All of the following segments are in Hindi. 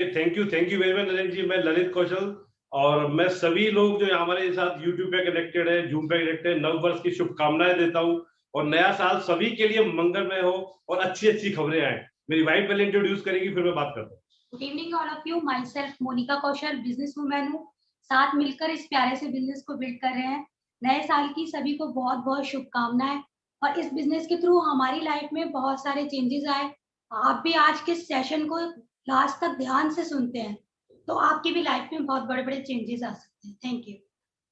Thank you very much Narendra ji. मैं ललित कौशल, और मैं सभी लोग जो हमारे साथ यूट्यूब पे कनेक्टेड है, जूम पे कनेक्टेड है, नव वर्ष की शुभकामनाएं देता हूँ। और नया साल सभी के लिए मंगलमय हो और अच्छी अच्छी खबरें आए। मेरी वाइफ पहले इंट्रोड्यूस करेगी, फिर मैं बात करता हूँ। Good evening all of you. Myself Monika Kaushal, business women हूँ। साथ मिलकर इस प्यारे से बिजनेस को बिल्ड कर रहे हैं। नए साल की सभी को बहुत बहुत शुभकामनाएं। और इस बिजनेस के थ्रू हमारी लाइफ में बहुत सारे चेंजेस आए। आप भी आज के सेशन को लास्ट तक ध्यान से सुनते हैं तो आपकी भी लाइफ में बहुत बड़े बड़े चेंजेस आ सकते हैं। Thank you.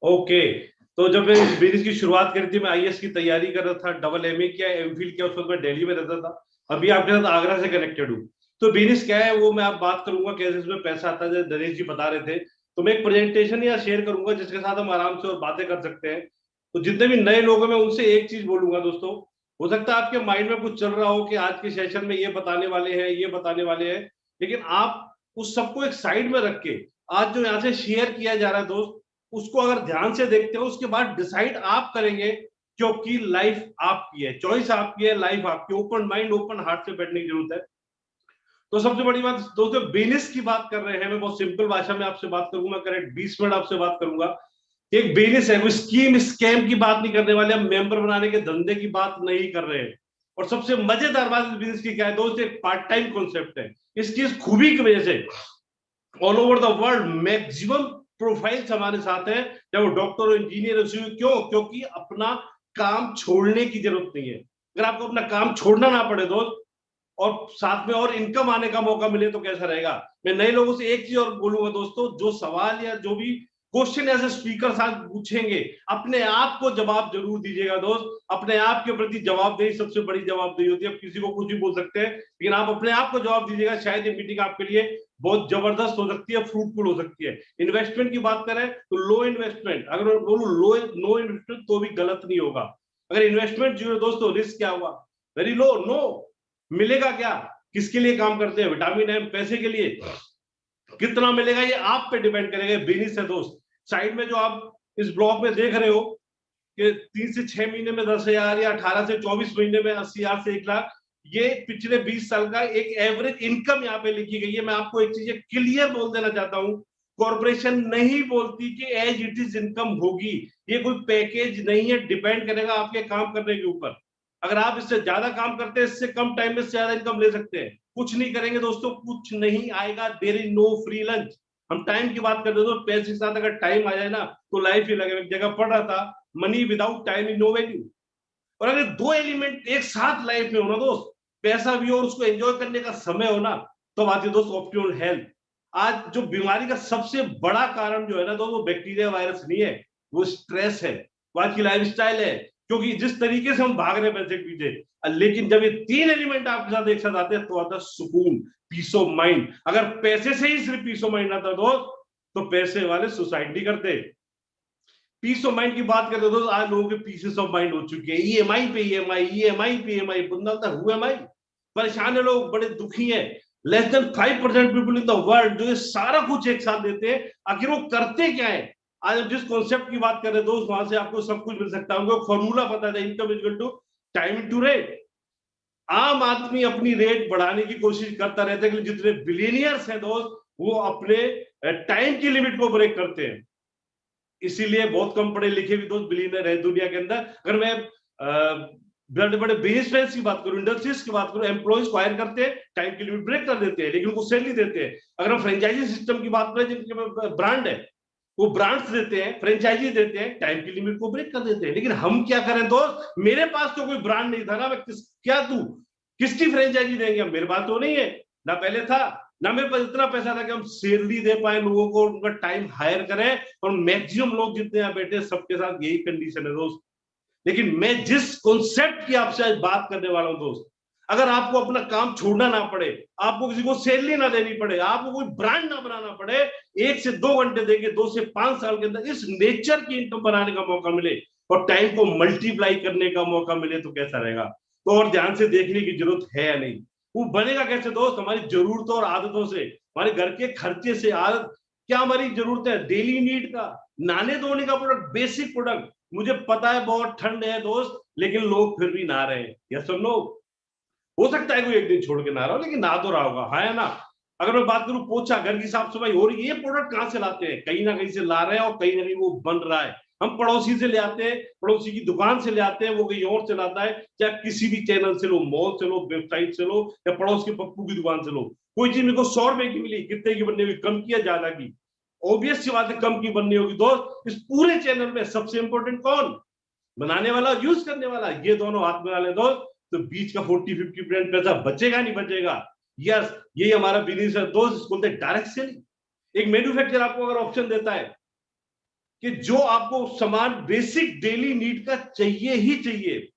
ओके, तो जब मैं इस बिजनेस की शुरुआत करी थी, मैं आईएएस की तैयारी कर रहा था, डबल एमए किया, एमफिल किया, उस वक्त मैं दिल्ली में रहता था। अभी आपके साथ आगरा से कनेक्टेड हूँ। तो बिजनेस क्या है वो मैं आप बात करूंगा, कैसे इसमें पैसा आता है, जैसे नरेश जी बता रहे थे। तो मैं एक प्रेजेंटेशन या शेयर करूंगा जिसके साथ हम आराम से और बातें कर सकते हैं। तो जितने भी नए लोग हैं मैं उनसे एक चीज बोलूंगा दोस्तों। हो सकता है आपके माइंड में कुछ चल रहा हो कि आज के सेशन में ये बताने वाले हैं, ये बताने वाले हैं, लेकिन आप उस सबको एक साइड में रख के आज जो यहाँ से शेयर किया जा रहा है दोस्त, उसको अगर ध्यान से देखते हो, उसके बाद डिसाइड आप करेंगे। क्योंकि लाइफ आपकी है, चॉइस आपकी है, लाइफ आपकी। ओपन माइंड ओपन हार्ट से बैठने की जरूरत है। तो सबसे बड़ी बात दोस्तों, बिजनेस की बात कर रहे हैं, मैं बहुत सिंपल भाषा में आपसे बात करूंगा, करेक्ट 20 मिनट आपसे बात करूंगा। एक बिजनेस है, वो स्कीम स्कैम की बात नहीं करने वाले हम, मेंबर बनाने के धंधे की बात नहीं कर रहे हैं। और सबसे मजेदार बात इस बिजनेस की क्या है दोस्त, एक पार्ट टाइम कॉन्सेप्ट है। इसकी इस खूबी की वजह से all over the world maximum profiles हमारे साथ हैं, चाहे वो डॉक्टर हो, इंजीनियर हो। क्यों? क्योंकि अपना काम छोड़ने की जरूरत नहीं है। अगर आपको अपना काम छोड़ना ना पड़े दोस्त, और साथ में और इनकम आने का मौका मिले, तो कैसा रहेगा। मैं नए लोगों से एक चीज और बोलूंगा दोस्तों, जो सवाल या जो भी क्वेश्चन ऐसे स्पीकर साथ पूछेंगे, अपने आप को जवाब जरूर दीजिएगा दोस्त। अपने आप के प्रति जवाबदेही सबसे बड़ी जवाबदेही होती है। आप किसी को कुछ भी बोल सकते हैं, लेकिन आप अपने आप को जवाब दीजिएगा। शायद ये मीटिंग आपके लिए बहुत जबरदस्त हो सकती है, फ्रूटफुल हो सकती है। इन्वेस्टमेंट की बात करें तो लो इन्वेस्टमेंट, अगर मैं बोलूं लो नो इन्वेस्टमेंट तो भी गलत नहीं होगा। अगर इन्वेस्टमेंट जीरो दोस्तों, रिस्क क्या हुआ? Very low. नो मिलेगा क्या? किसके लिए काम करते हैं? विटामिन एम, पैसे के लिए। कितना मिलेगा ये आप पे डिपेंड करेगा। बिजनेस है दोस्त। साइड में जो आप इस ब्लॉग में देख रहे हो कि 3 से 6 महीने में 10,000, या 18 से 24 महीने में 80,000 से 1 लाख, ये पिछले 20 साल का एक एवरेज इनकम यहाँ पे लिखी गई है। मैं आपको एक चीज क्लियर बोल देना चाहता हूँ, कॉर्पोरेशन नहीं बोलती कि एज इट इज इनकम होगी। ये कोई पैकेज नहीं है, डिपेंड करेगा आपके काम करने के ऊपर। अगर आप इससे ज्यादा काम करते हैं, इससे कम टाइम में से ज्यादा इनकम ले सकते हैं। कुछ नहीं करेंगे दोस्तों, कुछ नहीं आएगा। There is no free lunch. हम टाइम की बात करते हैं, पैसे के साथ अगर टाइम आ जाए ना, तो लाइफ ही लगे। एक जगह पढ़ रहा था, money without time is no value. और अगर दो एलिमेंट एक साथ लाइफ में हो ना दोस्त, पैसा भी हो और उसको एंजॉय करने का समय हो ना, तो आती है दोस्त ऑप्टिमल हेल्थ। आज जो बीमारी का सबसे बड़ा कारण जो है ना दोस्त, वो बैक्टीरिया वायरस नहीं है, वो स्ट्रेस है, वो आज की लाइफ स्टाइल है। क्योंकि जिस तरीके से हम भाग रहे हैं पैसे के पीछे, लेकिन जब ये तीन एलिमेंट आपके साथ एक साथ आते हैं, तो आता है सुकून, पीस ऑफ माइंड। अगर पैसे से ही सिर्फ पीस ऑफ माइंड आता दोस्त, तो पैसे वाले सुसाइड नहीं करते। पीस ऑफ माइंड की बात करते हो तो आज लोगों के पीसेस ऑफ माइंड हो चुके हैं। ईएमआई पे ईएमआई, ईएमआई पे ईएमआई, बुंदा हु एम आई। परेशान है लोग, बड़े दुखी हैं। Less than 5% people in the world जो ये सारा कुछ एक साथ देते हैं। आखिर वो करते क्या है? आज हम जिस कॉन्सेप्ट की बात कर रहे हैं दोस्त, वहां से आपको सब कुछ मिल सकता है। उनको फॉर्मूला पता है, income is equal to time into rate. आम आदमी अपनी रेट बढ़ाने की कोशिश करता रहता है, लेकिन जितने बिलियनियर्स हैं दोस्त, वो अपने टाइम की लिमिट को ब्रेक करते हैं। इसीलिए बहुत कम पढ़े लिखे भी दोस्त बिलियनर है दुनिया के अंदर। अगर मैं बड़े बड़े बिजनेसमैन की बात करूं, इंडस्ट्रीज की बात करूं, एम्प्लॉइज को हायर करते हैं, टाइम की लिमिट ब्रेक कर देते हैं, लेकिन उनको सैलरी देते हैं। अगर हम फ्रेंचाइजी सिस्टम की बात करें, जिनके ब्रांड है, वो ब्रांड्स देते हैं, फ्रेंचाइजी देते हैं, टाइम की लिमिट को ब्रेक कर देते हैं। लेकिन हम क्या करें दोस्त, मेरे पास तो कोई ब्रांड नहीं था ना, मैं क्या तू किसकी फ्रेंचाइजी देंगे हम? मेरे पास तो नहीं है, ना पहले था, ना मेरे पास इतना पैसा था कि हम सैलरी दे पाए लोगों को, उनका टाइम हायर करें। और मैक्सिमम लोग जितने यहाँ बैठे, सबके साथ यही कंडीशन है दोस्त। लेकिन मैं जिस कॉन्सेप्ट की आपसे आज बात करने वाला हूं दोस्त, अगर आपको अपना काम छोड़ना ना पड़े, आपको किसी को सैलरी ना देनी पड़े, आपको कोई ब्रांड ना बनाना पड़े, 1 से 2 घंटे देके 2 से 5 साल के अंदर इस नेचर की इनकम बनाने का मौका मिले, और टाइम को मल्टीप्लाई करने का मौका मिले, तो कैसा रहेगा? तो और ध्यान से देखने की जरूरत है या नहीं? वो बनेगा कैसे दोस्त? हमारी जरूरतों और आदतों से, हमारे घर के खर्चे से। आदत क्या हमारी जरूरत है? डेली नीड का, नहाने धोने का प्रोडक्ट, बेसिक प्रोडक्ट। मुझे पता है बहुत ठंड है दोस्त, लेकिन लोग फिर भी नहा रहे हैं। यस और नो? हो सकता है कोई एक दिन छोड़ के नहा रहा हो, लेकिन नहा तो रहा होगा, हाँ या ना? अगर मैं बात करूं पोछा, घर की साफ सफाई हो रही है, ये प्रोडक्ट कहां से लाते हैं? कहीं ना कहीं से ला रहे हैं और कहीं ना कहीं वो बन रहा है। हम पड़ोसी से ले आते हैं, पड़ोसी की दुकान से ले आते हैं, वो कहीं और से लाता है, चाहे किसी भी चैनल से लो, मॉल से लो, वेबसाइट से लो, या पड़ोस के पप्पू की दुकान से लो। कोई चीज मेरे को 100 रुपए की मिली, कितने की बननी हुई, कम की या ज्यादा की? ऑब्वियस सी बात है कम की बननी होगी दोस्त। इस पूरे चैनल में सबसे इंपॉर्टेंट कौन? बनाने वाला, यूज करने वाला। ये दोनों हाथ में ले दोस्त, तो बीच का 40-50% पैसा बचेगा नहीं बचेगा? यस, यही हमारा बिजनेस है दोस्त, इसको बोलते हैं डायरेक्ट सेलिंग। एक मैन्युफैक्चरर आपको अगर ऑप्शन देता है कि जो आपको सामान बेसिक डेली नीड का चाहिए ही चाहिए,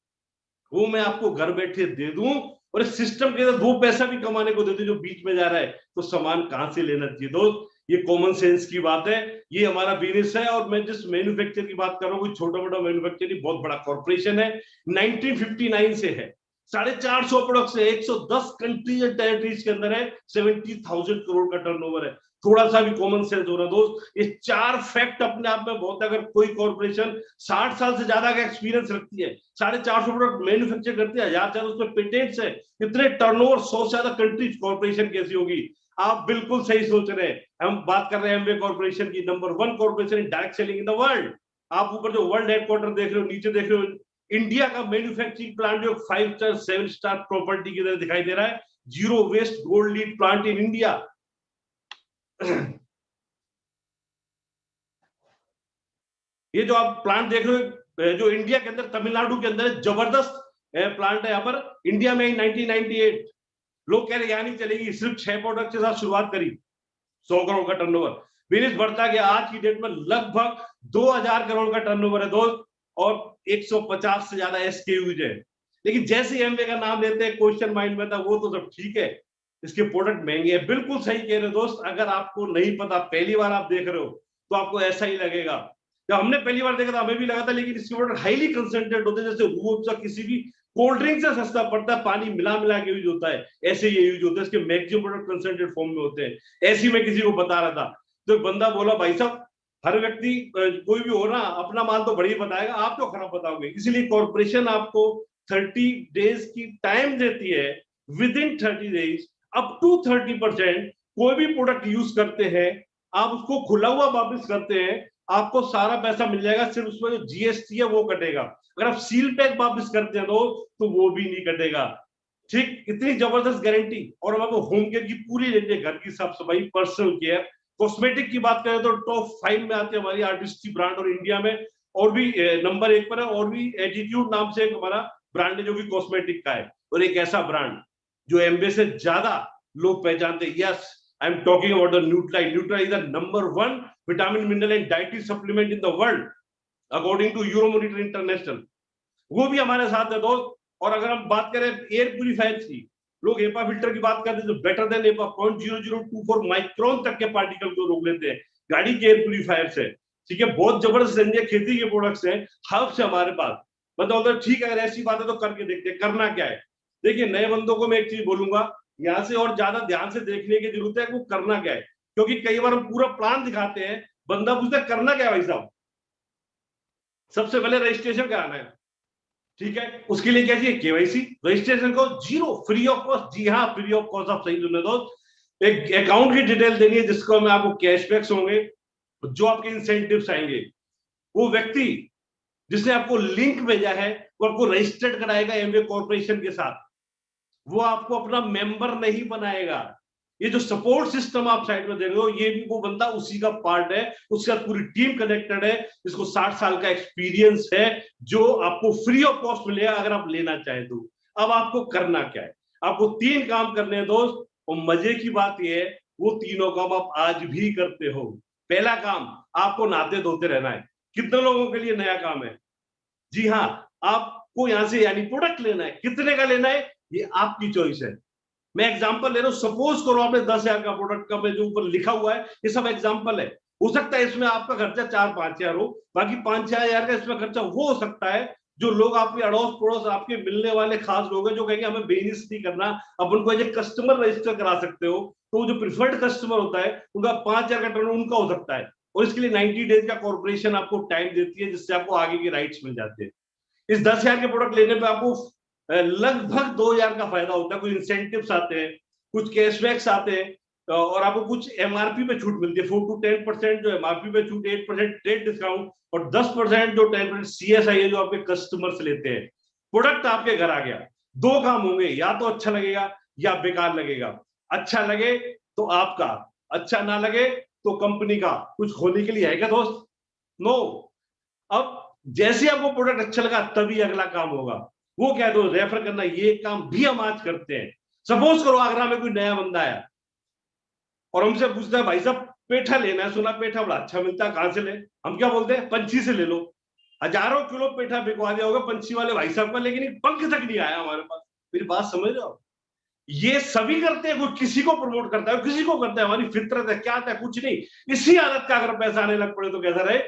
वो मैं आपको घर बैठे दे दूं, और इस सिस्टम के अंदर 2 पैसा भी कमाने को दे दूं जो बीच में जा रहा है, तो सामान कहां से लेना चाहिए दोस्त? ये कॉमन सेंस की बात है। ये हमारा बिजनेस है। और मैं जिस मैन्युफैक्चर की बात कर रहा हूँ, कोई छोटा मोटा मैन्युफैक्चर नहीं, बहुत बड़ा कॉर्पोरेशन है। 1959 से है, 450 प्रोडक्ट्स है, 110 कंट्रीज एंड टेरिटरीज के अंदर है, 70,000 करोड़ का टर्नओवर है। थोड़ा सा भी कॉमन सेंस हो रहा दोस्त। ये 4 फैक्ट अपने आप में बहुत है। अगर कोई कॉर्पोरेशन 60 साल से ज्यादा का एक्सपीरियंस रखती है, 450 प्रोडक्ट मैन्युफैक्चर करती है, 1000 उसमें पेटेंट्स है, इतने टर्नओवर, 100 से ज्यादा कंट्रीज, कॉर्पोरेशन कैसी होगी? आप बिल्कुल सही सोच रहे हैं। हम बात कर रहे हैं एमवे कॉर्पोरेशन की, number 1 corporation in direct selling in the world. आप ऊपर जो वर्ल्ड हेडक्वार्टर देख रहे हो, नीचे देख रहे हो इंडिया का मैन्युफैक्चरिंग प्लांट, जो 5 स्टार 7 स्टार प्रॉपर्टी की तरह दिखाई दे रहा है। Zero waste gold lead plant in India. ये जो आप प्लांट देख रहे हो, जो इंडिया के अंदर, तमिलनाडु के अंदर जबरदस्त प्लांट है। यहाँ पर इंडिया में 1998, लोग कह रहे यहाँ नहीं चलेगी, सिर्फ 6 प्रोडक्ट के साथ शुरुआत करी, 100 करोड़ का टर्नओवर। बिजनेस बढ़ता गया, आज की डेट में लगभग 2000 करोड़ का टर्नओवर है दोस्त, और 150 से ज्यादा एसकेयूज है। लेकिन जैसे एमवे का नाम लेते हैं, क्वेश्चन माइंड में था, वो तो सब ठीक है, इसके प्रोडक्ट महंगे हैं। बिल्कुल सही कह रहे हो दोस्त। अगर आपको नहीं पता, पहली बार आप देख रहे हो, तो आपको ऐसा ही लगेगा। जब हमने पहली बार देखा था, हमें भी लगा था, लेकिन इसके प्रोडक्ट हाईली कंसेंट्रेट होते हैं, जैसे रूह अफ़ज़ा किसी भी कोल्ड ड्रिंक से सस्ता पड़ता है, पानी मिला मिला के यूज होता है, ऐसे ये यूज होता है। इसके मैक्सिमम प्रोडक्ट कंसेंट्रेट फॉर्म में होते हैं। ऐसी मैं किसी को बता रहा था, तो एक बंदा बोला, भाई साहब, हर व्यक्ति कोई भी हो ना, अपना माल तो बढ़िया बताएगा, आप तो खराब बताओगे। इसलिए कॉर्पोरेशन आपको 30 डेज की टाइम देती है। With in 30 days up to 30% कोई भी प्रोडक्ट यूज करते हैं, आप उसको खुला हुआ वापस करते हैं, आपको सारा पैसा मिल जाएगा। सिर्फ उसमें जो जीएसटी है वो कटेगा। अगर आप सील पैक वापस करते हैं तो वो भी नहीं कटेगा। ठीक, इतनी जबरदस्त गारंटी। और हम आपको होम केयर की पूरी रेंज है, घर की साफ सफाई, पर्सनल केयर। कॉस्मेटिक की बात करें तो टॉप 5 में आती है हमारी आर्टिस्ट की ब्रांड, और इंडिया में और भी नंबर 1 पर है। और भी एटीट्यूड नाम से एक हमारा ब्रांड है, जो कि कॉस्मेटिक का है, और एक ऐसा ब्रांड जो एमबे से ज्यादा लोग पहचानते हैं। Yes, I am talking about the Nutrilite. Nutrilite is the number 1 vitamin mineral and dietary supplement in the world according to Euromonitor International. वो भी हमारे साथ है दोस्त। और अगर हम बात करें एयर प्यूरिफायर की, लोग एपा फिल्टर की बात करते हैं, तो बेटर देन एपा 0.0024 माइक्रोन तक के पार्टिकल को रोक लेते हैं गाड़ी के एयर प्यूरिफायर से। ठीक है, बहुत जबरदस्त रेंज है, खेती के प्रोडक्ट्स हैं, हर्ब्स है हमारे पास। मतलब ठीक है, अगर ऐसी बात है तो करके देखते हैं। करना क्या है? देखिए, नए बंदों को मैं एक चीज बोलूंगा, यहाँ से और ज्यादा ध्यान से देखने की जरूरत है कि वो करना क्या है। क्योंकि कई बार हम पूरा प्लान दिखाते हैं, बंदा पूछता है करना क्या है भाई साहब? सबसे पहले रजिस्ट्रेशन कराना है। ठीक है, उसके लिए क्या चाहिए? केवाईसी, रजिस्ट्रेशन को जीरो, फ्री ऑफ कॉस्ट। जी हाँ, फ्री ऑफ कॉस्ट, आप सही सुने दोस्त। एक अकाउंट की डिटेल देनी है, जिसको में आपको कैशबैक्स होंगे, जो आपके इंसेंटिव्स आएंगे। वो व्यक्ति जिसने आपको लिंक भेजा है, वो आपको रजिस्टर्ड कराएगा एमवे कॉर्पोरेशन के साथ। वो आपको अपना मेंबर नहीं बनाएगा। ये जो सपोर्ट सिस्टम आप साइड में देख रहे हो, ये भी वो बंदा उसी का पार्ट है, उसके साथ पूरी टीम कनेक्टेड है, जिसको 60 साल का एक्सपीरियंस है, जो आपको फ्री ऑफ कॉस्ट मिलेगा अगर आप लेना चाहें तो। अब आपको करना क्या है? आपको 3 काम करने हैं दोस्त, और मजे की बात यह है, वो तीनों काम आप आज भी करते हो। पहला काम, आपको नहाते धोते रहना है। कितने लोगों के लिए नया काम है? जी हाँ, आपको यहां से यानी प्रोडक्ट लेना है। कितने का लेना है, ये आपकी चॉइस है। मैं एग्जांपल ले रहा हूं, सपोज करो आपने 10,000 का प्रोडक्ट का, मैं जो ऊपर लिखा हुआ है ये सब एग्जांपल है। हो सकता है इसमें आपका खर्चा 4-5 हजार हो, बाकी 5-6 हजार का इसमें खर्चा वो हो सकता है जो लोग आपके अड़ोस पड़ोस, आपके मिलने वाले खास लोग हैं, जो कहेंगे हमें बिजनेस नहीं करना, अपन को एज ए कस्टमर रजिस्टर करा सकते हो। तो जो प्रिफर्ड कस्टमर होता है, उनका 5,000 का टर्न उनका हो सकता है, और इसके लिए 90 डेज का कॉर्पोरेशन आपको टाइम देती है, जिससे आपको आगे के राइट्स मिल जाते हैं। इस 10,000 के प्रोडक्ट लेने पे आपको लगभग 2,000 का फायदा होता है। कुछ इंसेंटिव्स आते हैं, कुछ कैशबैक्स आते हैं, और आपको कुछ एमआरपी पे छूट मिलती है, 4 to 10% जो एमआरपी पे छूट, 8% ट्रेड डिस्काउंट और 10% जो 10% सीएसआई है जो आपके कस्टमर्स लेते हैं। प्रोडक्ट आपके घर आ गया, दो काम होंगे, या तो अच्छा लगेगा या बेकार लगेगा। अच्छा लगे तो आपका, अच्छा ना लगे तो कंपनी का। कुछ खोने के लिए है क्या दोस्त? नो। अब जैसे आपको प्रोडक्ट अच्छा लगा तभी अगला काम होगा। वो क्या है दोस्त? रेफर करना। ये काम भी हम आज करते हैं। सपोज करो आगरा में कोई नया बंदा आया और हमसे पूछता है भाई साहब पेठा लेना है, सुना पेठा बड़ा अच्छा मिलता है, कहां से ले? हम क्या बोलते हैं? पंछी से ले लो। हजारों किलो पेठा बिकवा दिया होगा पंछी वाले भाई साहब का, लेकिन एक पंख तक नहीं आया हमारे पास। मेरी बात समझ रहे हो? ये सभी करते हैं, कोई किसी को प्रमोट करता है, किसी को करता है, हमारी फितरत है। क्या आता है? कुछ नहीं। इसी आदत का अगर पैसा आने लग पड़े तो कैसा रहे?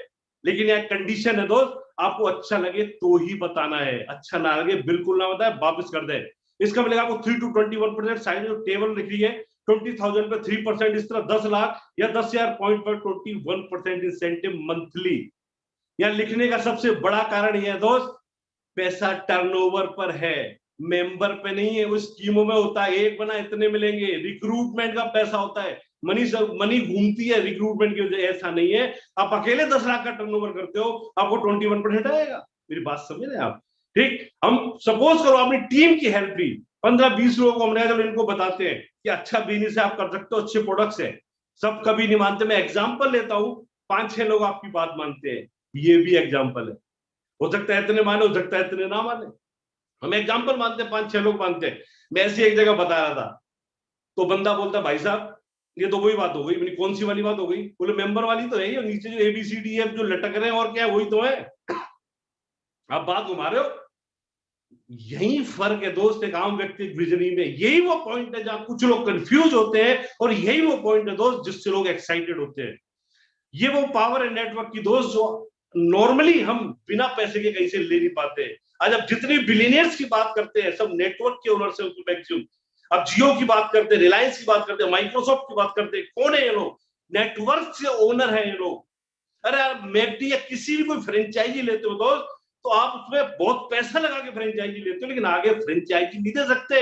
लेकिन यह कंडीशन है दोस्त, आपको अच्छा लगे तो ही बताना है, अच्छा ना लगे बिल्कुल ना बताए, वापस कर दे। इसका मिलेगा आपको 3 to 21%। साइड में टेबल लिख रही है, 20,000 पे 3%, इस तरह 10 लाख या 10,000 पॉइंट पर 21% इंसेंटिव मंथली। यहां लिखने का सबसे बड़ा कारण यह है दोस्त, पैसा टर्नओवर पर है, मेंबर पे नहीं है। वो स्कीमों में होता है, एक बना इतने मिलेंगे, रिक्रूटमेंट का पैसा होता है, मनी घूमती है रिक्रूटमेंट की वजह। ऐसा नहीं है आप अकेले 10 लाख का टर्नओवर करते हो आपको 21% आएगा। मेरी बात समझ रहे हैं आप? ठीक। हम सपोज करो अपनी टीम की हेल्प ली, 15-20 लोगों को हमने जब इनको बताते हैं कि अच्छा बिजनेस है, आप कर सकते हो, अच्छे प्रोडक्ट्स है। सब कभी नहीं मानते। मैं एग्जाम्पल लेता हूं, 5-6 लोग आपकी बात मानते हैं, ये भी एग्जाम्पल है। हो सकता है इतने माने, हो सकता है इतने ना माने। हम एग्जाम्पल मानते हैं, 5-6 लोग मानते हैं। मैं ऐसी एक जगह बता रहा था, तो बंदा बोलता भाई साहब ये तो वही बात हो गई। मैंने कौन सी वाली बात हो गई? बोले मेंबर वाली तो है ही, और नीचे जो ABCDF जो लटक रहे हैं और क्या है वही तो है। आप बात घुमा रहे हो। यही फर्क है दोस्त एक आम व्यक्ति विजनी में। यही वो पॉइंट है जहां कुछ लोग कंफ्यूज होते हैं, और यही वो पॉइंट है दोस्त जिससे लोग एक्साइटेड होते हैं। ये वो पावर है नेटवर्क की दोस्त, जो नॉर्मली हम बिना पैसे के कहीं से ले नहीं पाते। आज अब जितने बिलियनियर्स की बात करते हैं सब नेटवर्क के ओनर से मैक्सिमम। अब जियो की बात करते हैं, रिलायंस की बात करते हैं, माइक्रोसॉफ्ट की बात करते हैं, कौन है ये लोग? नेटवर्क से ओनर है ये लोग। अरे आप मैकडी या किसी भी कोई फ्रेंचाइजी लेते हो दोस्त, तो आप उसमें बहुत पैसा लगा के फ्रेंचाइजी लेते हो, लेकिन आगे फ्रेंचाइजी नहीं दे सकते।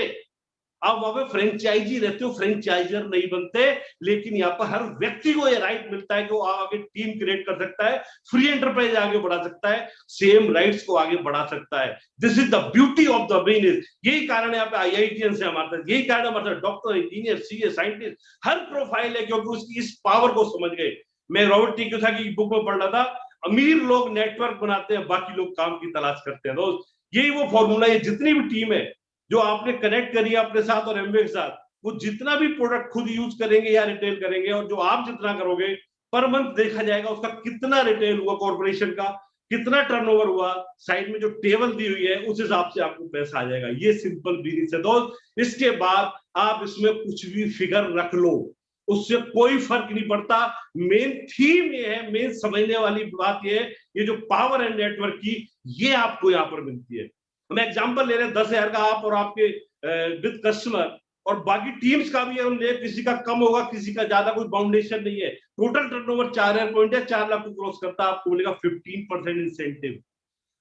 आप वहां पे फ्रेंचाइजी रहते हो, फ्रेंचाइजर नहीं बनते। लेकिन यहाँ पर हर व्यक्ति को ये राइट मिलता है कि वो आगे टीम क्रिएट कर सकता है, फ्री एंटरप्राइज आगे बढ़ा सकता है, सेम राइट्स को आगे बढ़ा सकता है। This is the beauty of the business. यही कारण है यहाँ पे IITians है हमारे साथ, यही कारण है हमारे साथ doctor, engineer, CA, scientist, her profile है, क्योंकि उसकी इस पावर को समझ गए। मैं रॉबर्ट टी कियोसाकी की बुक में पढ़ रहा था, अमीर लोग नेटवर्क बनाते हैं, बाकी लोग काम की तलाश करते हैं। दोस्त यही वो फॉर्मूला है। जितनी भी टीम है जो आपने कनेक्ट करी है अपने साथ और एमवे के साथ, वो जितना भी प्रोडक्ट खुद यूज करेंगे या रिटेल करेंगे, और जो आप जितना करोगे पर मंथ देखा जाएगा उसका कितना रिटेल हुआ, कॉर्पोरेशन का कितना टर्नओवर हुआ, साइड में जो टेबल दी हुई है उस हिसाब से आपको पैसा आ जाएगा। ये सिंपल बिजनेस है दोस्त। इसके बाद आप इसमें कुछ भी फिगर रख लो, उससे कोई फर्क नहीं पड़ता। मेन थीम ये है, मेन समझने वाली बात ये है, ये जो पावर है नेटवर्क की, ये आपको यहां पर मिलती है। हम एग्जांपल ले रहे हैं 10,000 का आप और आपके विद कस्टमर, और बाकी टीम्स का भी हम ले, किसी का कम होगा किसी का ज्यादा, कोई बाउंडेशन नहीं है। टोटल टर्नओवर 4,000 पॉइंट है, 4 लाख को क्रॉस करता है, आपको मिलेगा 15% इंसेंटिव।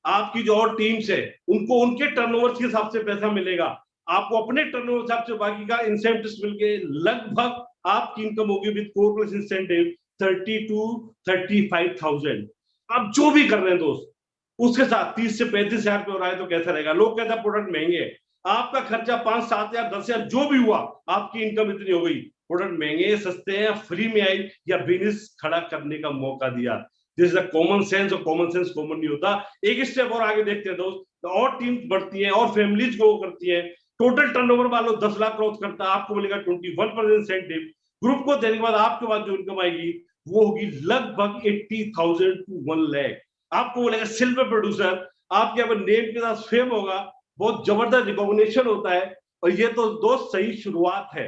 आपकी जो और टीम्स है उनको उनके टर्नओवर के हिसाब से पैसा मिलेगा, आपको अपने टर्नओवर हिसाब से बाकी का इंसेंटिव मिलके लगभग आपकी इनकम होगी विद कोर इंसेंटिव 30 to 35,000। आप जो भी कर रहे हैं दोस्त, उसके साथ 30 से 35,000 पे हो रहा है तो कैसा रहेगा? लोग कहते हैं प्रोडक्ट महंगे है, आपका खर्चा 5-7,000 10,000 जो भी हुआ, आपकी इनकम इतनी हो गई। प्रोडक्ट महंगे सस्ते हैं, फ्री में आई, या बिजनेस खड़ा करने का मौका दिया। दिस इज कॉमन सेंस, और कॉमन सेंस कॉमन नहीं होता। एक स्टेप और आगे देखते हैं दोस्त, तो और टीम बढ़ती है और फैमिलीज ग्रो करती है। टोटल टर्नओवर मान लो 10 लाख क्रॉस करता है, आपको मिलेगा 21% इंसेंटिव। ग्रुप को देने के बाद आपके बाद जो इनकम आएगी वो होगी लगभग 80,000 to 1 लाख। आपको बोलेगा सिल्वर प्रोड्यूसर, आपके यहाँ पर नेम के साथ फेम होगा, बहुत जबरदस्त रिकॉग्निशन होता है। और ये तो दोस्त सही शुरुआत है।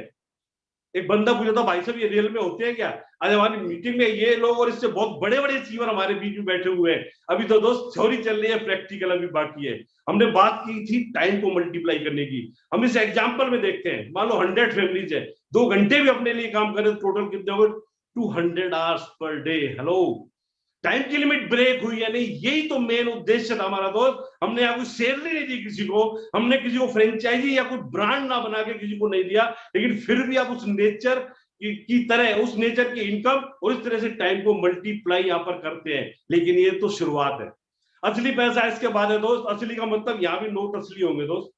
एक बंदा पूछा था भाई साहब ये रियल में होते हैं क्या? आज हमारी मीटिंग में ये लोग और इससे बहुत बड़े बड़े अचीवर हमारे बीच में बैठे हुए हैं। अभी तो दोस्त थ्योरी चल रही है, प्रैक्टिकल अभी बाकी है। हमने बात की थी टाइम को मल्टीप्लाई करने की। हम इस एग्जाम्पल में देखते हैं, मान लो 100 फैमिलीज है, 2 घंटे भी अपने लिए काम करें, टोटल कितने हो गए? 200 hours per day. Hello, time की लिमिट ब्रेक हुई है नहीं? यही तो मेन उद्देश्य था हमारा दोस्त। हमने यहाँ कोई सैलरी नहीं दी किसी को, हमने किसी को फ्रेंचाइजी या कोई ब्रांड ना बना के किसी को नहीं दिया, लेकिन फिर भी आप उस नेचर की तरह उस नेचर की इनकम और इस तरह से टाइम को मल्टीप्लाई यहाँ पर करते हैं। लेकिन ये तो शुरुआत है, असली पैसा इसके बाद है दोस्त। असली का मतलब यहाँ भी नोट असली होंगे दोस्त।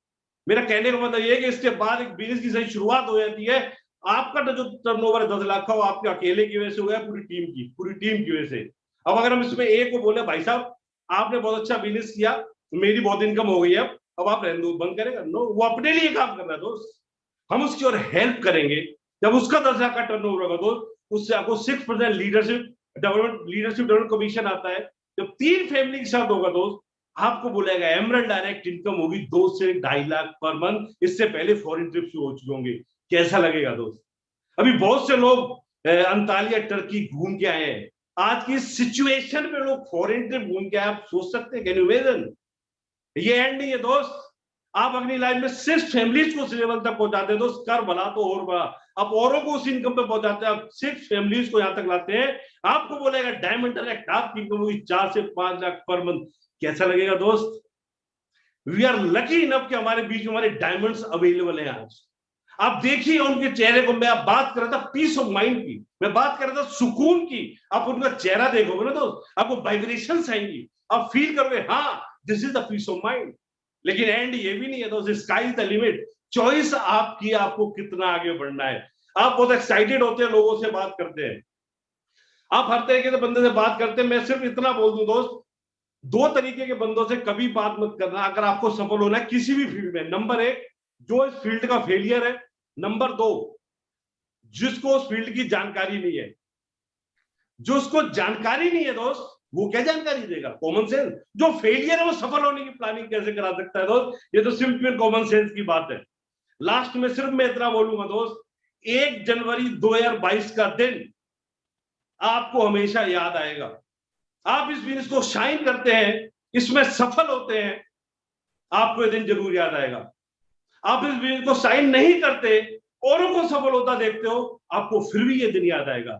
मेरा कहने का मतलब ये है कि इसके बाद एक बिजनेस की सही शुरुआत हो जाती है। आपका जो टर्नओवर है 10 लाख का, वो आपके अकेले की वजह से हुआ है, पूरी टीम की वजह से। अब अगर हम इसमें एक को बोले भाई साहब आपने बहुत अच्छा बिजनेस किया, मेरी बहुत इनकम हो गई है, अब आप रहने दो, बंद करेगा? नो, वो अपने लिए काम कर रहा है दोस्त। हम उसकी और हेल्प करेंगे। जब उसका 10 लाख का टर्नओवर होगा दोस्त, उससे आपको 6% लीडरशिप डेवलपमेंट कमीशन आता है। जब 3 फैमिली के साथ होगा दोस्त, आपको बोलेगा एमरल्ड डायरेक्ट इनकम होगी 2 से 2.5 लाख पर मंथ। इससे पहले फॉरेन ट्रिप शुरू हो चुके होंगे। कैसा लगेगा दोस्त? अभी बहुत से लोग अंतालिया टर्की घूम के आए हैं। आज की सिचुएशन में लोग फॉरेन ट्रिप घूम के आए, आप सोच सकते हैं? Can you imagine? ये एंड नहीं है दोस्त। आप अपनी लाइफ में सिर्फ फैमिलीज को उस लेवल तक पहुंचाते हैं दोस्त, कर भला तो और बड़ा। आप औरों को उस इनकम पे पहुंचाते हैं, आप सिर्फ फैमिलीज को यहां तक लाते हैं। आपको बोलेगा डायमंड डायरेक्ट आपकी इनकम होगी 4 से 5 लाख पर मंथ। कैसा लगेगा दोस्त? वी आर लकी इनफ कि हमारे बीच में हमारे डायमंड्स अवेलेबल हैं आज। आप देखिए उनके चेहरे को, मैं आप बात कर रहा था पीस ऑफ माइंड की, मैं बात कर रहा था सुकून की। आप उनका चेहरा देखोगे ना दोस्त, आपको वाइब्रेशंस आएंगी, आप फील करोगे हाँ this is the peace of mind. लेकिन एंड ये भी नहीं है दोस्त, sky is the limit. Choice आपकी, आपको कितना आगे बढ़ना है। आप बहुत एक्साइटेड होते हैं, लोगों से बात करते हैं, आप हर तरीके से बंदे से बात करते हैं। मैं सिर्फ इतना बोल दूं दोस्त, 2 तरीके के बंदों से कभी बात मत करना अगर आपको सफल होना है किसी भी फील्ड में। नंबर 1, जो इस फील्ड का फेलियर है। नंबर 2, जिसको उस फील्ड की जानकारी नहीं है। जो उसको जानकारी नहीं है दोस्त, वो क्या जानकारी देगा? Common sense. जो फेलियर है वो सफल होने की प्लानिंग कैसे करा सकता है दोस्त? ये तो सिंपल कॉमन सेंस की बात है। लास्ट में सिर्फ मैं इतना बोलूंगा दोस्त, 1 जनवरी 2022 का दिन आपको हमेशा याद आएगा। आप इस बिजनेस को शाइन करते हैं, इसमें सफल होते हैं, आपको ये दिन जरूर याद आएगा। आप इस बिजनेस को शाइन नहीं करते, औरों को सफल होता देखते हो, आपको फिर भी ये दिन याद आएगा।